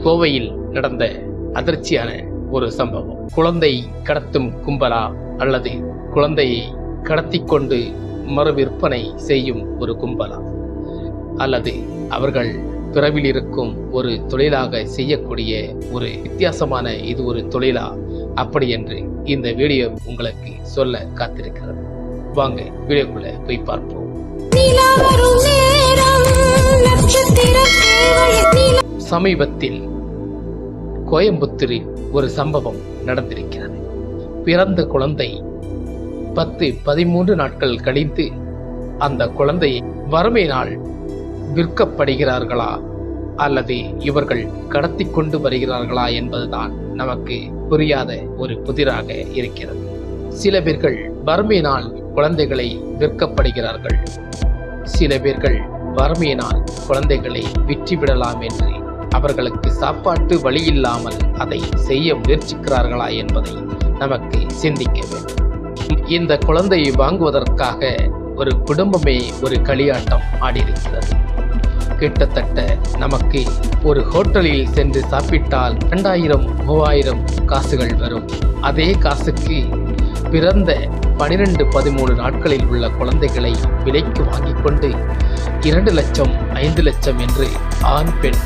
கோவையில் நடந்த அதிர்ச்சியான ஒரு சம்பவம். குழந்தை கடத்தும் கும்பலா அல்லது குழந்தையை கடத்தி கொண்டு மறு விற்பனை செய்யும் ஒரு கும்பலா அல்லது அவர்கள் பிறவில் இருக்கும் ஒரு தொழிலாக செய்யக்கூடிய ஒரு வித்தியாசமான இது ஒரு தொழிலா அப்படி என்று இந்த வீடியோ உங்களுக்கு சொல்ல காத்திருக்கிறது. வாங்க வீடியோக்குள்ள போய் பார்ப்போம். சமீபத்தில் கோயம்புத்தூரில் ஒரு சம்பவம் நடந்திருக்கிறது. பிறந்த குழந்தை 10-13 நாட்கள் கழித்து அந்த குழந்தையை வறுமையினால் விற்கப்படுகிறார்களா அல்லது இவர்கள் கடத்தி கொண்டு வருகிறார்களா என்பதுதான் நமக்கு புரியாத ஒரு புதிராக இருக்கிறது. சில பேர்கள் வறுமையினால் குழந்தைகளை விற்கப்படுகிறார்கள், சில பேர்கள் வறுமையினால் குழந்தைகளை விற்றுவிடலாம் என்று அவர்களுக்கு சாப்பாட்டு வழி இல்லாமல் அதை செய்ய முயற்சிக்கிறார்களா என்பதை நமக்கு சிந்திக்க வேண்டும். இந்த குழந்தையை வாங்குவதற்காக ஒரு குடும்பமே ஒரு களியாட்டம் ஆடியிருக்கிறது. கிட்டத்தட்ட நமக்கு ஒரு ஹோட்டலில் சென்று சாப்பிட்டால் 2000-3000 காசுகள் வரும். அதே காசுக்கு பிறந்த 12-13 நாட்களில் உள்ள குழந்தைகளை விலைக்கு வாங்கி கொண்டு 2 லட்சம் 5 லட்சம் என்று ஆண் பெண்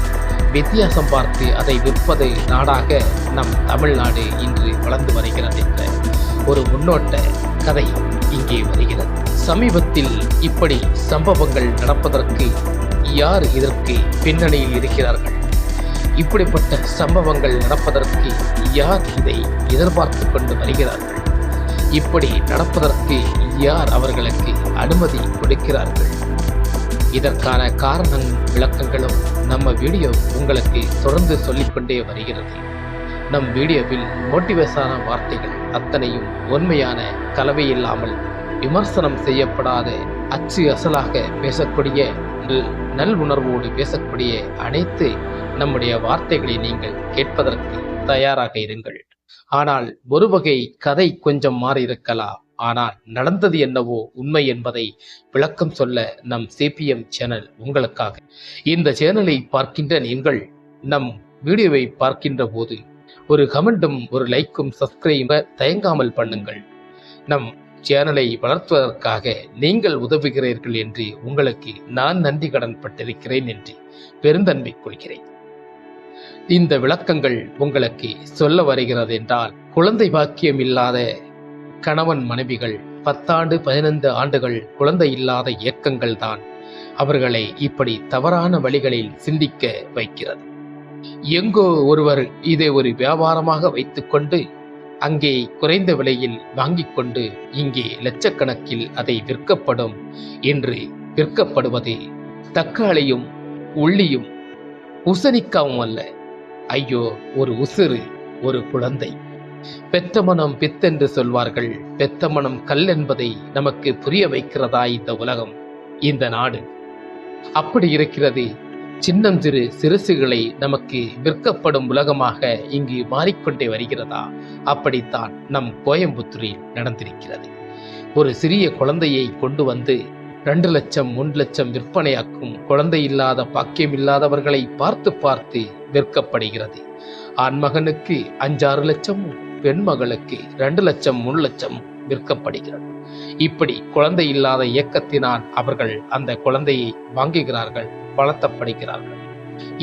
வித்தியாசம் பார்த்து அதை விற்பது நாடாக நம் தமிழ்நாடு இன்று வளர்ந்து வருகிறது என்ற ஒரு முன்னோட்ட கதை இங்கே வருகிறது. சமீபத்தில் இப்படி சம்பவங்கள் நடப்பதற்கு யார் இதற்கு பின்னணியில் இருக்கிறார்கள்? இப்படிப்பட்ட சம்பவங்கள் நடப்பதற்கு யார் இதை எதிர்பார்த்து கொண்டு வருகிறார்கள்? இப்படி நடப்பதற்கு யார் அவர்களுக்கு அனுமதி கொடுக்கிறார்கள்? இதற்கான காரணம் விளக்கங்களும் நம்ம வீடியோ உங்களுக்கு தொடர்ந்து சொல்லிக்கொண்டே வருகிறது. நம் வீடியோவில் மோட்டிவேஷனான வார்த்தைகள் அத்தனையும் உண்மையான கலவையில்லாமல் விமர்சனம் செய்யப்படாத அச்சு அசலாக பேசக்கூடிய நல் உணர்வோடு பேசக்கூடிய அனைத்து நம்முடைய வார்த்தைகளை நீங்கள் கேட்பதற்கு தயாராக இருங்கள். ஆனால் ஒரு வகை கதை கொஞ்சம் மாறி இருக்கலாம், ஆனால் நடந்தது என்னவோ உண்மை என்பதை விளக்கம் சொல்ல நம் CPM சேனல் உங்களுக்காக. இந்த சேனலை பார்க்கின்ற நீங்கள் நம் வீடியோவை பார்க்கின்ற போது ஒரு கமெண்ட்டும் ஒரு லைக்கும் சப்ஸ்கிரைப தயங்காமல் பண்ணுங்கள். நம் சேனலை வளர்த்துவதற்காக நீங்கள் உதவுகிறீர்கள் என்று உங்களுக்கு நான் நன்றி கடன் பட்டிருக்கிறேன் என்று பெருந்தன்மை கொள்கிறேன். இந்த விளக்கங்கள் உங்களுக்கு சொல்ல வருகிறது என்றால், குழந்தை பாக்கியம் இல்லாத கணவன் மனைவிகள் 10 15 ஆண்டுகள் குழந்தை இல்லாத இயக்கங்கள் தான் அவர்களை இப்படி தவறான வழிகளில் சிந்திக்க வைக்கிறது. எங்கோ ஒருவர் இதை ஒரு வியாபாரமாக வைத்துக்கொண்டு அங்கே குறைந்த விலையில் வாங்கிக் கொண்டு இங்கே லட்சக்கணக்கில் அதை விற்கப்படும் என்று விற்கப்படுவது தக்காளியும் உள்ளியும் உசனிக்காவும் அல்ல. ஐயோ, ஒரு உசிறு, ஒரு குழந்தை. பெத்த மனம் பித்தென்று சொல்வார்கள். பெத்த மனம் கல் என்பதை நமக்கு புரிய வைக்கிறதா இந்த உலகம், இந்த நாடு? அப்படி இருக்கிறது. சின்னஞ்சிறு சிறுசுகளை நமக்கு விற்கப்படும் உலகமாக இங்கு மாறிக்கொண்டே வருகிறதா? அப்படித்தான் நம் கோயம்புத்தூரில் நடந்திருக்கிறது. ஒரு சிறிய குழந்தையை கொண்டு வந்து 2 லட்சம் 3 லட்சம் விற்பனையாக்கும் குழந்தை இல்லாத பாக்கியம் இல்லாதவர்களை பார்த்து பார்த்து விற்கப்படுகிறது. ஆண்மகனுக்கு 5-6 லட்சம், பெண் மகளுக்கு 2 லட்சம் 3 லட்சம் விற்கப்படுகிறது. இப்படி குழந்தை இல்லாத இயக்கத்தினால் அவர்கள் அந்த குழந்தையை வாங்குகிறார்கள், வளர்த்தப்படுகிறார்கள்.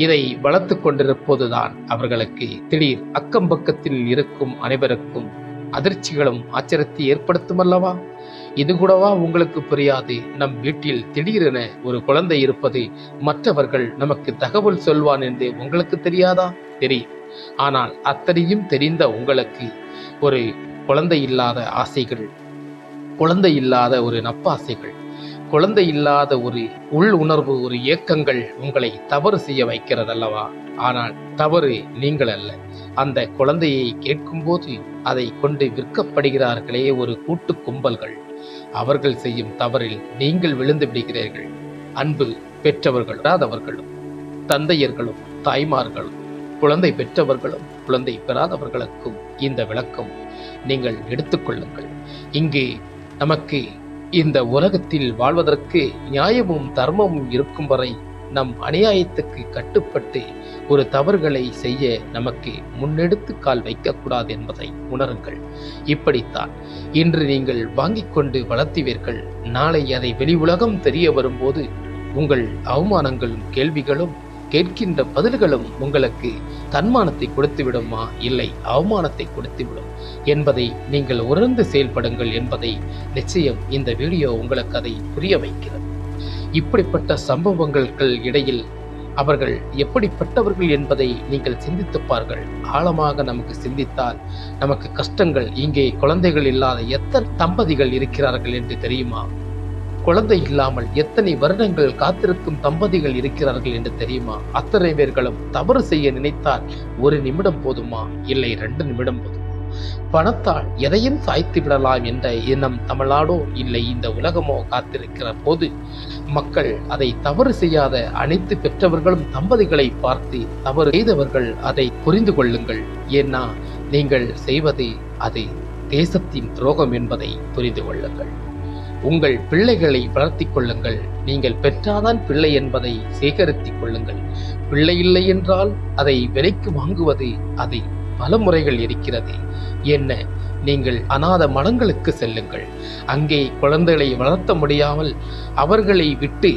இதை வளர்த்து கொண்டிருப்பதுதான் அவர்களுக்கு திடீர் அக்கம் பக்கத்தில் இருக்கும் அனைவருக்கும் அதிர்ச்சிகளும் ஆச்சரியத்தை ஏற்படுத்தும் அல்லவா? இது கூடவா உங்களுக்கு புரியாது? நம் வீட்டில் திடீரென ஒரு குழந்தை இருப்பது மற்றவர்கள் நமக்கு தகவல் சொல்வான் என்று உங்களுக்கு தெரியாதா? தெரியும். ஆனால் அத்தனையும் தெரிந்த உங்களுக்கு ஒரு குழந்தை இல்லாத ஆசைகள், குழந்தை இல்லாத ஒரு நப்பாசைகள், குழந்தை இல்லாத ஒரு உள் உணர்வு, ஒரு இயக்கங்கள் உங்களை தவறு செய்ய வைக்கிறதல்லவா? ஆனால் தவறு நீங்கள் அல்ல. அந்த குழந்தையை கேட்கும்போது அதை கொண்டு விற்கப்படுகிறார்களே ஒரு கூட்டு கும்பல்கள், அவர்கள் செய்யும் தவறில் நீங்கள் விழுந்து விடுகிறீர்கள். அன்பு பெற்றவர்களும் தந்தையர்களும் தாய்மார்களும் குழந்தை பெற்றவர்களும் குழந்தை பெறாதவர்களுக்கும் இந்த விளக்கம் நீங்கள் எடுத்துக்கொள்ளுங்கள். இங்கே நமக்கு இந்த உலகத்தில் வாழ்வதற்கு நியாயமும் தர்மமும் இருக்கும் வரை நம் அநியாயத்துக்கு கட்டுப்பட்டு ஒரு தவறுகளை செய்ய நமக்கு முன்னெடுத்து கால் வைக்கக்கூடாது என்பதை உணருங்கள். இப்படித்தான் இன்று நீங்கள் வாங்கிக் கொண்டு வளர்த்துவீர்கள். நாளை அதை வெளி உலகம் தெரிய வரும்போது உங்கள் அவமானங்களும் கேள்விகளும் கேட்கின்ற பதில்களும் உங்களுக்கு தன்மானத்தை கொடுத்து விடுமா, இல்லை அவமானத்தை கொடுத்துவிடும் என்பதை நீங்கள் உணர்ந்து செயல்படுங்கள் என்பதை நிச்சயம் இந்த வீடியோ உங்களுக்கு அதை புரிய வைக்கிறது. இப்படிப்பட்ட சம்பவங்களுக்கு இடையில் அவர்கள் எப்படிப்பட்டவர்கள் என்பதை நீங்கள் சிந்தித்துப்பார்கள். ஆழமாக நமக்கு சிந்தித்தால் நமக்கு கஷ்டங்கள். இங்கே குழந்தைகள் இல்லாத எத்தனை தம்பதிகள் இருக்கிறார்கள் என்று தெரியுமா? குழந்தை இல்லாமல் எத்தனை வருடங்கள் காத்திருக்கும் தம்பதிகள் இருக்கிறார்கள் என்று தெரியுமா? அத்தனை பேர்களும் தவறு செய்ய நினைத்தால் 1 நிமிடம் போதுமா, இல்லை 2 நிமிடம் போதுமா? பணத்தால் எதையும் சாய்த்து விடலாம் என்ற எண்ணம் தமிழ்நாடோ இல்லை இந்த உலகமோ காத்திருக்கிற போது மக்கள் அதை தவறு செய்யாத அனைத்து பெற்றவர்களும் தம்பதிகளை பார்த்து தவறு செய்தவர்கள் அதை புரிந்து கொள்ளுங்கள். ஏன்னா நீங்கள் செய்வது அது தேசத்தின் துரோகம் என்பதை புரிந்து கொள்ளுங்கள். உங்கள் பிள்ளைகளை வளர்த்தி கொள்ளுங்கள். நீங்கள் பெற்றாதான் பிள்ளை என்பதை சேகரித்துக் கொள்ளுங்கள். பிள்ளை இல்லை என்றால் அதை விலைக்கு வாங்குவது அது பல முறைகள் இருக்கிறது. என்ன, நீங்கள் அநாத மடங்களுக்கு செல்லுங்கள். அங்கே குழந்தைகளை வளர்த்த முடியாமல் அவர்களை விட்டு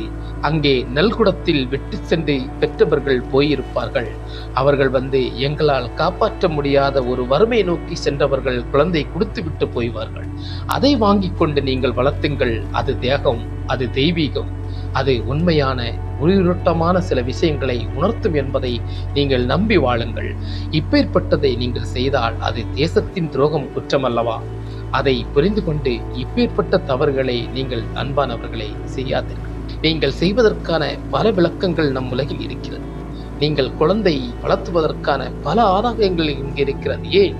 அங்கே நல்குடத்தில் விட்டு சென்று பெற்றவர்கள் போயிருப்பார்கள். அவர்கள் எங்களால் காப்பாற்ற முடியாத ஒரு வறுமை நோக்கி சென்றவர்கள் குழந்தை கொடுத்து விட்டு போய்வார்கள். அதை வாங்கி கொண்டு நீங்கள் வளர்த்துங்கள். அது தேகம், அது தெய்வீகம், அது உண்மையான உயிரோட்டமான சில விஷயங்களை உணர்த்தும் என்பதை நீங்கள் நம்பி வாழுங்கள். இப்பேற்பட்டதை நீங்கள் செய்தால் அது தேசத்தின் துரோகம் குற்றமல்லவா? அதை புரிந்து கொண்டு இப்பேற்பட்ட தவறுகளை நீங்கள் அன்பானவர்களை செய்யாதீர்கள். நீங்கள் செய்வதற்கான பல விளக்கங்கள் நம் உலகில் இருக்கிறது. நீங்கள் குழந்தை வளர்த்துவதற்கான பல ஆதாயங்கள் இங்கு இருக்கிறது. ஏன்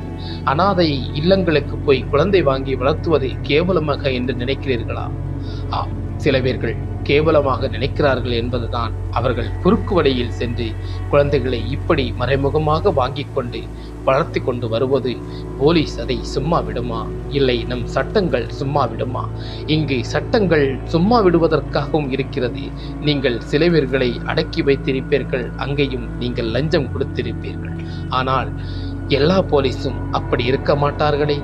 அனாதை இல்லங்களுக்கு போய் குழந்தை வாங்கி வளர்த்துவதை கேவலமாக என்று நினைக்கிறீர்களா? சில பேர்கள் கேவலமாக நினைக்கிறார்கள் என்பதுதான் அவர்கள் குறுக்கு வழியில் சென்று குழந்தைகளை இப்படி மறைமுகமாக வாங்கி கொண்டு வளர்த்தி கொண்டு வருவது போலீஸ் அதை சும்மா விடுமா? இல்லை நம் சட்டங்கள் சும்மா விடுமா? இங்கு சட்டங்கள் சும்மா விடுவதற்காகவும் இருக்கிறது. நீங்கள் சில பேர்களை அடக்கி வைத்திருப்பீர்கள், அங்கேயும் நீங்கள் லஞ்சம் கொடுத்திருப்பீர்கள். ஆனால் எல்லா போலீஸும் அப்படி இருக்க மாட்டார்களே.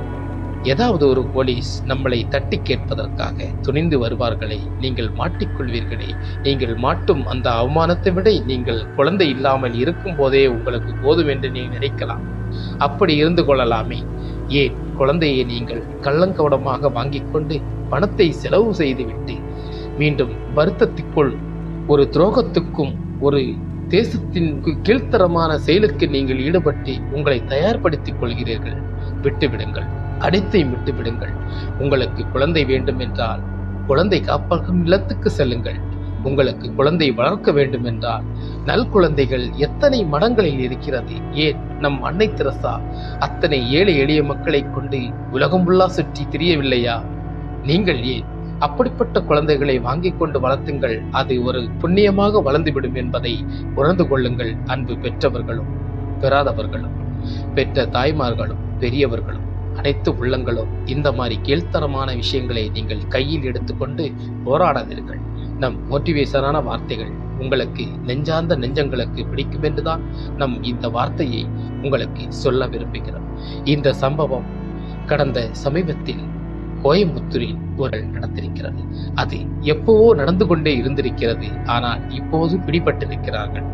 ஏதாவது ஒரு போலீஸ் நம்மளை தட்டி கேட்பதற்காக துணிந்து வருவார்களே, நீங்கள் மாட்டிக்கொள்வீர்களே. நீங்கள் மாட்டும் அந்த அவமானத்தை விட நீங்கள் குழந்தை இல்லாமல் இருக்கும் போதே உங்களுக்கு போதும் என்று நீ நினைக்கலாம். அப்படி இருந்து கொள்ளலாமே. ஏன் குழந்தையை நீங்கள் கள்ளங்கவடமாக வாங்கிக் கொண்டு பணத்தை செலவு செய்துவிட்டு மீண்டும் வருத்தத்திற்குள் ஒரு துரோகத்துக்கும் ஒரு தேசத்தின் கீழ்த்தரமான செயலுக்கு நீங்கள் ஈடுபட்டு உங்களை தயார்படுத்திக் கொள்கிறீர்கள். விட்டுவிடுங்கள், அனைத்தையும் விட்டுவிடுங்கள். உங்களுக்கு குழந்தை வேண்டும் என்றால் குழந்தை காப்பகம் இல்லத்துக்கு செல்லுங்கள். உங்களுக்கு குழந்தை வளர்க்க வேண்டும் என்றால் நல் குழந்தைகள் எத்தனை மடங்களில் இருக்கிறது. ஏன் நம் அன்னை தெரசா அத்தனை ஏழை எளிய மக்களை கொண்டு உலகம் ஃபுல்லா சுற்றி திரியவில்லையா? நீங்கள் ஏன் அப்படிப்பட்ட குழந்தைகளை வாங்கிக் கொண்டு வளர்த்துங்கள். அது ஒரு புண்ணியமாக வளர்ந்துவிடும் என்பதை உணர்ந்து கொள்ளுங்கள். அன்பு பெற்றவர்களும் பெறாதவர்களும், பெற்ற தாய்மார்களும் பெரியவர்களும், அனைத்து உள்ளங்களும் இந்த மாதிரி கீழ்த்தரமான விஷயங்களை நீங்கள் கையில் எடுத்துக்கொண்டு போராடாதீர்கள். நம் மோட்டிவேஷனான வார்த்தைகள் உங்களுக்கு நெஞ்சார்ந்த நெஞ்சங்களுக்கு பிடிக்கும் என்றுதான் நம் இந்த வார்த்தையை உங்களுக்கு சொல்ல விரும்புகிறோம். இந்த சம்பவம் கடந்த சமீபத்தில் கோயம்புத்தூரில் ஒரு நடந்திருக்கிறது. அது எப்போவோ நடந்து கொண்டே இருந்திருக்கிறது. ஆனால் இப்போது பிடிபட்டிருக்கிறார்கள்.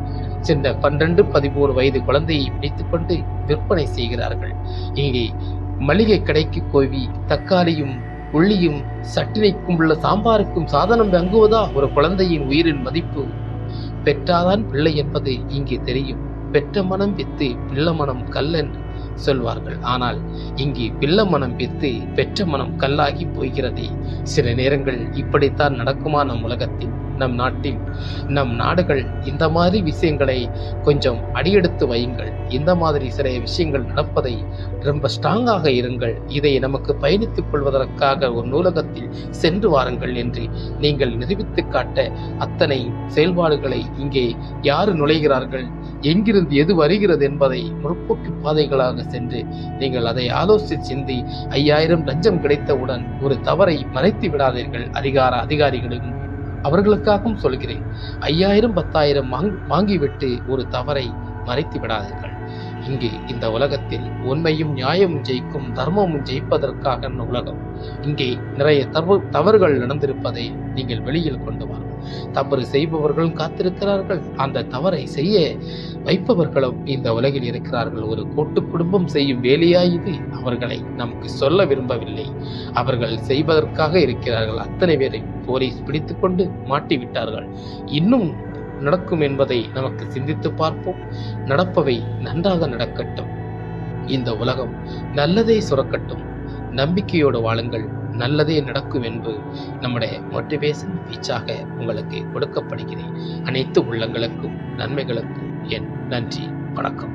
சின்ன 12-13 வயது குழந்தையை பிடித்துக் கொண்டு விற்பனை செய்கிறார்கள். இங்கே மளிகை கடைக்கு போய் தக்காளியும் உள்ளியும் சட்டினைக்கும் உள்ள சாம்பாருக்கும் சாதனம் வாங்குவதா ஒரு குழந்தையின் உயிரின் மதிப்பு? பெற்றாதான் பிள்ளை என்பது இங்கே தெரியும். பெற்ற மனம் பித்து பிள்ளை மனம் கல் என்று சொல்வார்கள். ஆனால் இங்கே பிள்ளை மனம் பித்து பெற்ற மனம் கல்லாகி போகிறது. சில நேரங்கள் இப்படித்தான் நடக்குமா நம் உலகத்தில், நம் நாட்டில், நம் நாடுகள்? இந்த மாதிரி விஷயங்களை கொஞ்சம் அடியெடுத்து வையுங்கள். இந்த மாதிரி சில விஷயங்கள் நடப்பதை ரொம்ப ஸ்ட்ராங்காக இருங்கள். இதை நமக்கு பயணித்துக் கொள்வதற்காக ஒரு நூலகத்தில் சென்று வாருங்கள் என்று நீங்கள் நிரூபித்து காட்ட அத்தனை செயல்பாடுகளை இங்கே யாரு நுழைகிறார்கள், எங்கிருந்து எது வருகிறது என்பதை முற்போக்கு பாதைகளாக சென்று நீங்கள் அதை ஆலோசித்து சிந்தி 5000 லஞ்சம் கிடைத்தவுடன் ஒரு தவறை மறைத்து விடாதீர்கள். அதிகாரிகளும் அவர்களுக்காகவும் சொல்கிறேன். 5000 10,000 வாங்கிவிட்டு ஒரு தவறை மறைத்து விடாதீர்கள். இங்கே இந்த உலகத்தில் உண்மையும் நியாயமும் ஜெயிக்கும், தர்மமும் ஜெயிப்பதற்காக உலகம். இங்கே நிறைய தவறுகள் நடந்திருப்பதை நீங்கள் வெளியில் கொண்டு வாருங்கள். தவறு செய்பவர்களும் காத்திருக்கிறார்கள், அந்த தவறை செய்ய வைப்பவர்களும் இந்த உலகில் இருக்கிறார்கள். ஒரு கூட்டு குடும்பம் செய்யும் வேலையாயுது. அவர்களை நமக்கு சொல்ல விரும்பவில்லை. அவர்கள் செய்வதற்காக இருக்கிறார்கள். அத்தனை பேரை போலீஸ் பிடித்துக்கொண்டு மாட்டிவிட்டார்கள். இன்னும் நடக்கும் என்பதை நமக்கு சிந்தித்து பார்ப்போம். நடப்பவை நன்றாக நடக்கட்டும். இந்த உலகம் நல்லதே சுரக்கட்டும். நம்பிக்கையோடு வாழுங்கள், நல்லதே நடக்கும் என்று நம்முடைய மோட்டிவேஷன் ஸ்பீச்சாக உங்களுக்கு கொடுக்கப்படுகிறேன். அனைத்து உள்ளங்களுக்கும் நன்மைகளுக்கும் என் நன்றி, வணக்கம்.